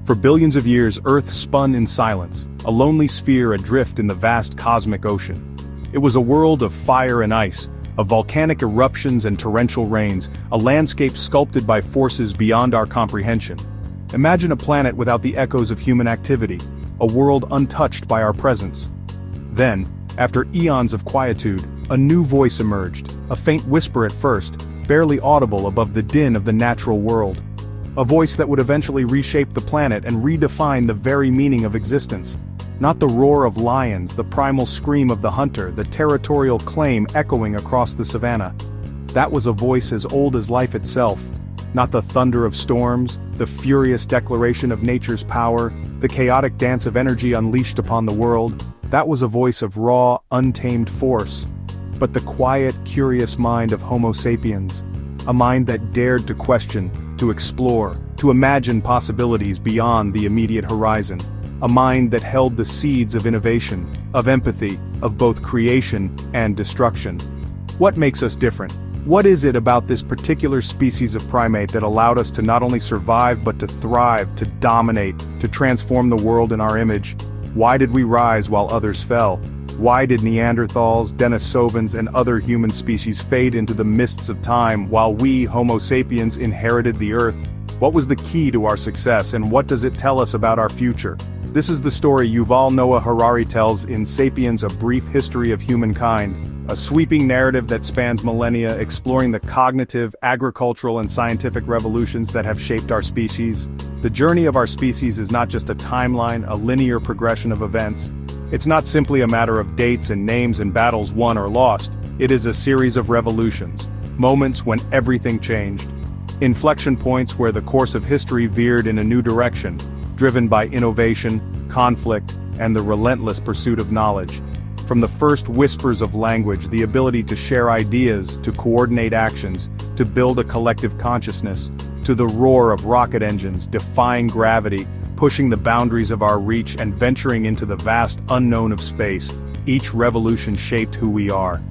For billions of years, Earth spun in silence, a lonely sphere adrift in the vast cosmic ocean. It was a world of fire and ice, of volcanic eruptions and torrential rains, a landscape sculpted by forces beyond our comprehension. Imagine a planet without the echoes of human activity, a world untouched by our presence. Then, after eons of quietude, a new voice emerged, a faint whisper at first, barely audible above the din of the natural world. A voice that would eventually reshape the planet and redefine the very meaning of existence. Not the roar of lions, the primal scream of the hunter, the territorial claim echoing across the savannah. That was a voice as old as life itself. Not the thunder of storms, the furious declaration of nature's power, the chaotic dance of energy unleashed upon the world. That was a voice of raw, untamed force. But the quiet, curious mind of Homo sapiens. A mind that dared to question, to explore, to imagine possibilities beyond the immediate horizon. A mind that held the seeds of innovation, of empathy, of both creation and destruction. What makes us different? What is it about this particular species of primate that allowed us to not only survive but to thrive, to dominate, to transform the world in our image? Why did we rise while others fell? Why did Neanderthals, Denisovans, and other human species fade into the mists of time while we, Homo sapiens, inherited the Earth? What was the key to our success, and what does it tell us about our future? This is the story Yuval Noah Harari tells in Sapiens: A Brief History of Humankind, a sweeping narrative that spans millennia, exploring the cognitive, agricultural, and scientific revolutions that have shaped our species. The journey of our species is not just a timeline, a linear progression of events. It's not simply a matter of dates and names and battles won or lost. It is a series of revolutions, moments when everything changed. Inflection points where the course of history veered in a new direction, driven by innovation, conflict, and the relentless pursuit of knowledge. From the first whispers of language, the ability to share ideas, to coordinate actions, to build a collective consciousness, to the roar of rocket engines, defying gravity, pushing the boundaries of our reach and venturing into the vast unknown of space, each revolution shaped who we are.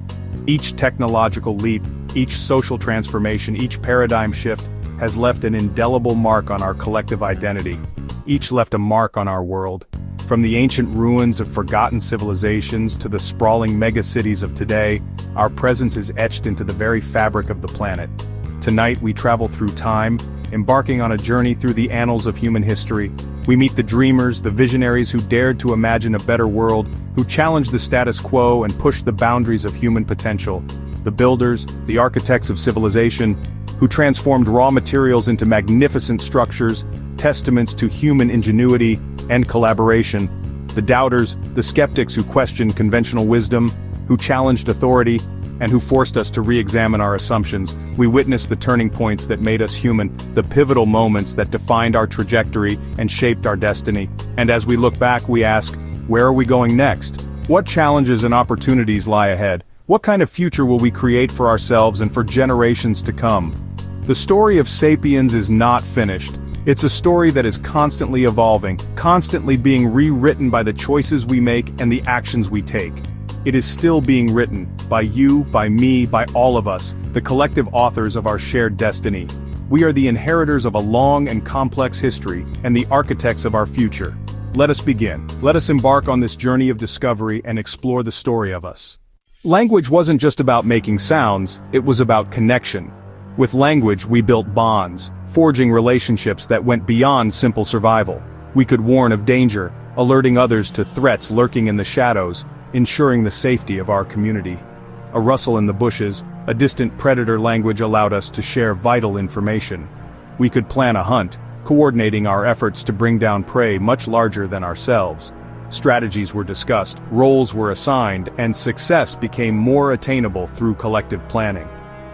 Each technological leap, each social transformation, each paradigm shift has left an indelible mark on our collective identity. Each left a mark on our world. From the ancient ruins of forgotten civilizations to the sprawling megacities of today, our presence is etched into the very fabric of the planet. Tonight we travel through time, embarking on a journey through the annals of human history. We meet the dreamers, the visionaries who dared to imagine a better world, who challenged the status quo and pushed the boundaries of human potential. The builders, the architects of civilization, who transformed raw materials into magnificent structures, testaments to human ingenuity and collaboration. The doubters, the skeptics who questioned conventional wisdom, who challenged authority, and who forced us to re-examine our assumptions. We witnessed the turning points that made us human, the pivotal moments that defined our trajectory and shaped our destiny. And as we look back, we ask, where are we going next? What challenges and opportunities lie ahead? What kind of future will we create for ourselves and for generations to come? The story of Sapiens is not finished. It's a story that is constantly evolving, constantly being rewritten by the choices we make and the actions we take. It is still being written, by you, by me, by all of us, the collective authors of our shared destiny. We are the inheritors of a long and complex history, and the architects of our future. Let us begin. Let us embark on this journey of discovery and explore the story of us. Language wasn't just about making sounds, it was about connection. With language we built bonds, forging relationships that went beyond simple survival. We could warn of danger, alerting others to threats lurking in the shadows, ensuring the safety of our community. A rustle in the bushes, a distant predator language allowed us to share vital information. We could plan a hunt, coordinating our efforts to bring down prey much larger than ourselves. Strategies were discussed, roles were assigned, and success became more attainable through collective planning.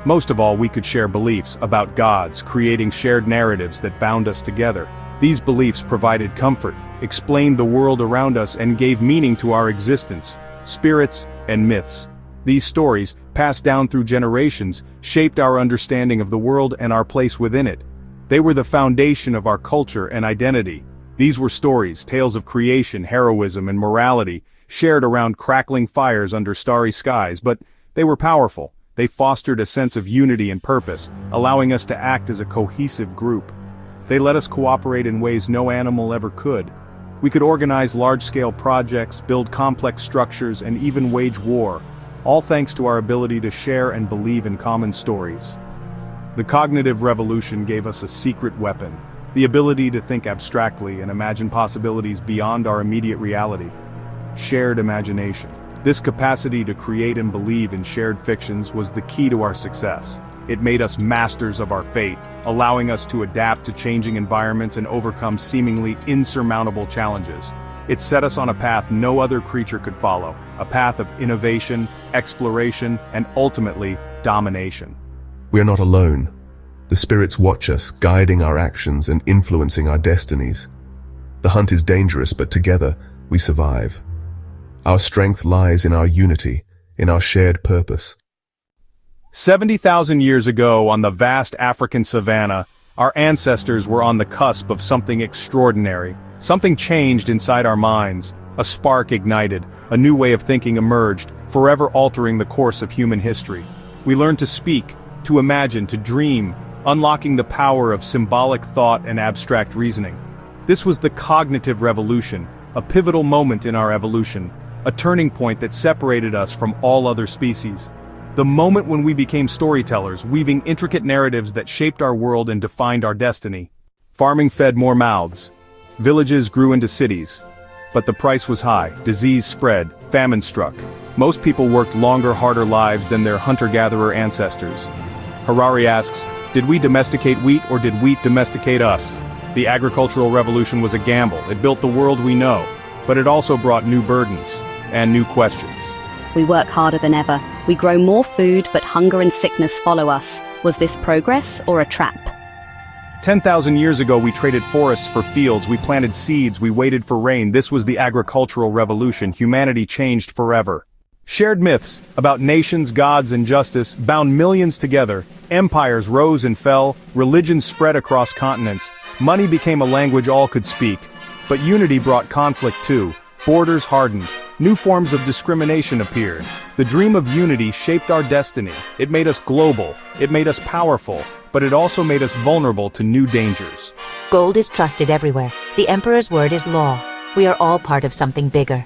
Most of all, we could share beliefs about gods, creating shared narratives that bound us together. These beliefs provided comfort, explained the world around us, and gave meaning to our existence. Spirits and myths. These stories, passed down through generations, shaped our understanding of the world and our place within it. They were the foundation of our culture and identity. These were stories, tales of creation, heroism, and morality, shared around crackling fires under starry skies, but they were powerful. They fostered a sense of unity and purpose, allowing us to act as a cohesive group. They let us cooperate in ways no animal ever could. We could organize large-scale projects, build complex structures, and even wage war, all thanks to our ability to share and believe in common stories. The cognitive revolution gave us a secret weapon, the ability to think abstractly and imagine possibilities beyond our immediate reality. Shared imagination. This capacity to create and believe in shared fictions was the key to our success. It made us masters of our fate, allowing us to adapt to changing environments and overcome seemingly insurmountable challenges. It set us on a path no other creature could follow, a path of innovation, exploration, and ultimately, domination. We are not alone. The spirits watch us, guiding our actions and influencing our destinies. The hunt is dangerous, but together, we survive. Our strength lies in our unity, in our shared purpose. 70,000 years ago on the vast African savanna, our ancestors were on the cusp of something extraordinary. Something changed inside our minds. A spark ignited, a new way of thinking emerged, forever altering the course of human history. We learned to speak, to imagine, to dream, unlocking the power of symbolic thought and abstract reasoning. This was the cognitive revolution, a pivotal moment in our evolution, a turning point that separated us from all other species. The moment when we became storytellers, weaving intricate narratives that shaped our world and defined our destiny. Farming fed more mouths. Villages grew into cities. But the price was high, disease spread, famine struck. Most people worked longer, harder lives than their hunter-gatherer ancestors. Harari asks, did we domesticate wheat or did wheat domesticate us? The agricultural revolution was a gamble. It built the world we know, but it also brought new burdens and new questions. We work harder than ever. We grow more food, but hunger and sickness follow us. Was this progress or a trap? 10,000 years ago we traded forests for fields, we planted seeds, we waited for rain. This was the agricultural revolution. Humanity changed forever. Shared myths about nations, gods, and justice bound millions together. Empires rose and fell, religions spread across continents. Money became a language all could speak. But unity brought conflict too. Borders hardened. New forms of discrimination appeared. The dream of unity shaped our destiny. It made us global. It made us powerful. But it also made us vulnerable to new dangers. Gold is trusted everywhere. The emperor's word is law. We are all part of something bigger.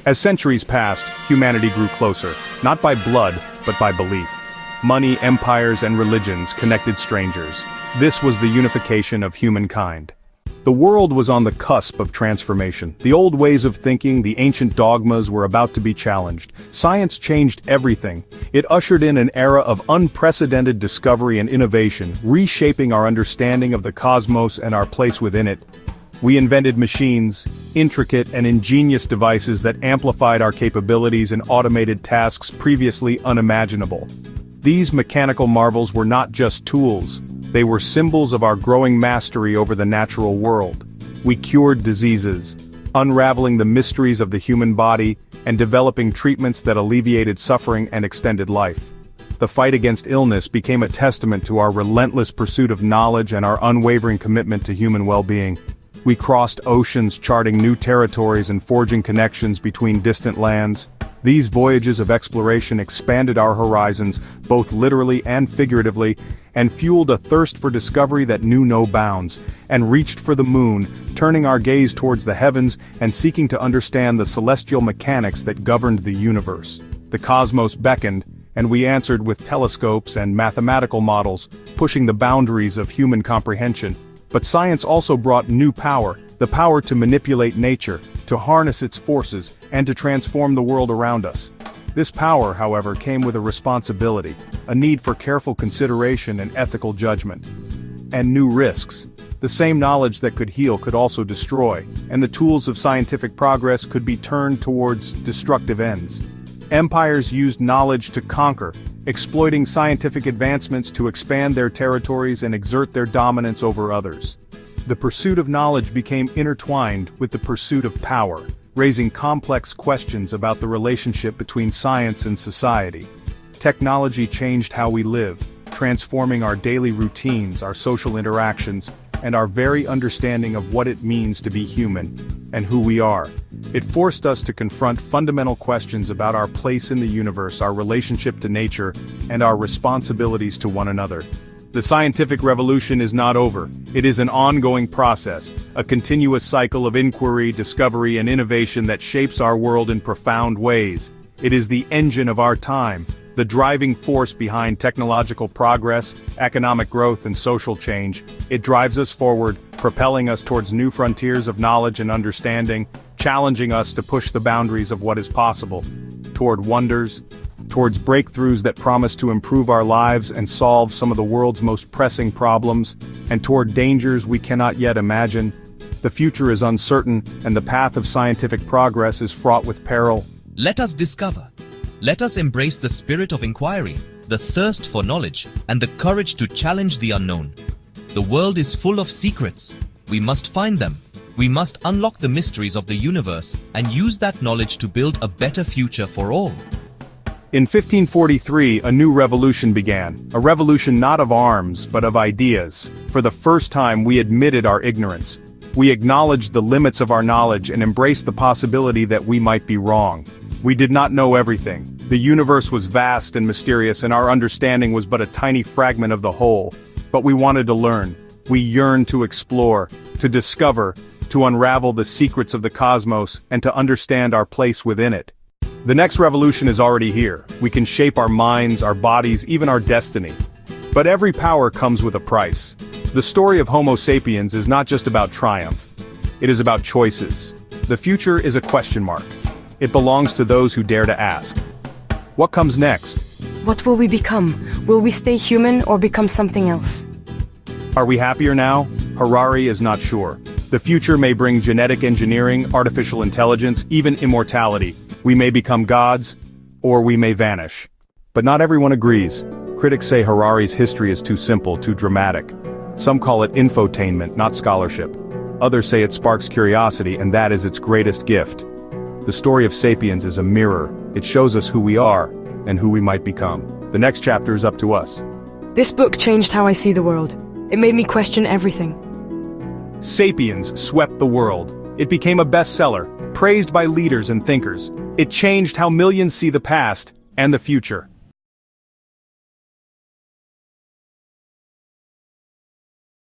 As centuries passed, humanity grew closer, not by blood, but by belief. Money, empires, and religions connected strangers. This was the unification of humankind. The world was on the cusp of transformation. The old ways of thinking, the ancient dogmas were about to be challenged. Science changed everything. It ushered in an era of unprecedented discovery and innovation, reshaping our understanding of the cosmos and our place within it. We invented machines, intricate and ingenious devices that amplified our capabilities and automated tasks previously unimaginable. These mechanical marvels were not just tools. They were symbols of our growing mastery over the natural world. We cured diseases, unraveling the mysteries of the human body, and developing treatments that alleviated suffering and extended life. The fight against illness became a testament to our relentless pursuit of knowledge and our unwavering commitment to human well-being. We crossed oceans, charting new territories and forging connections between distant lands. These voyages of exploration expanded our horizons, both literally and figuratively, and fueled a thirst for discovery that knew no bounds, and reached for the moon, turning our gaze towards the heavens and seeking to understand the celestial mechanics that governed the universe. The cosmos beckoned, and we answered with telescopes and mathematical models, pushing the boundaries of human comprehension. But science also brought new power, the power to manipulate nature, to harness its forces, and to transform the world around us. This power, however, came with a responsibility, a need for careful consideration and ethical judgment. And new risks. The same knowledge that could heal could also destroy, and the tools of scientific progress could be turned towards destructive ends. Empires used knowledge to conquer, exploiting scientific advancements to expand their territories and exert their dominance over others. The pursuit of knowledge became intertwined with the pursuit of power, raising complex questions about the relationship between science and society. Technology changed how we live, transforming our daily routines, our social interactions, and our very understanding of what it means to be human, and who we are. It forced us to confront fundamental questions about our place in the universe, our relationship to nature, and our responsibilities to one another. The scientific revolution is not over. It is an ongoing process, a continuous cycle of inquiry, discovery, and innovation that shapes our world in profound ways. It is the engine of our time, the driving force behind technological progress, economic growth, and social change. It drives us forward, propelling us towards new frontiers of knowledge and understanding, challenging us to push the boundaries of what is possible, toward wonders, towards breakthroughs that promise to improve our lives and solve some of the world's most pressing problems, and toward dangers we cannot yet imagine. The future is uncertain, and the path of scientific progress is fraught with peril. Let us discover. Let us embrace the spirit of inquiry, the thirst for knowledge, and the courage to challenge the unknown. The world is full of secrets. We must find them. We must unlock the mysteries of the universe and use that knowledge to build a better future for all. In 1543, a new revolution began, a revolution not of arms, but of ideas. For the first time, we admitted our ignorance. We acknowledged the limits of our knowledge and embraced the possibility that we might be wrong. We did not know everything. The universe was vast and mysterious, and our understanding was but a tiny fragment of the whole. But we wanted to learn. We yearned to explore, to discover, to unravel the secrets of the cosmos, and to understand our place within it. The next revolution is already here. We can shape our minds, our bodies, even our destiny. But every power comes with a price. The story of Homo sapiens is not just about triumph. It is about choices. The future is a question mark. It belongs to those who dare to ask. What comes next? What will we become? Will we stay human or become something else? Are we happier now? Harari is not sure. The future may bring genetic engineering, artificial intelligence, even immortality. We may become gods, or we may vanish. But not everyone agrees. Critics say Harari's history is too simple, too dramatic. Some call it infotainment, not scholarship. Others say it sparks curiosity, and that is its greatest gift. The story of Sapiens is a mirror. It shows us who we are, and who we might become. The next chapter is up to us. This book changed how I see the world. It made me question everything. Sapiens swept the world. It became a bestseller, praised by leaders and thinkers. It changed how millions see the past and the future.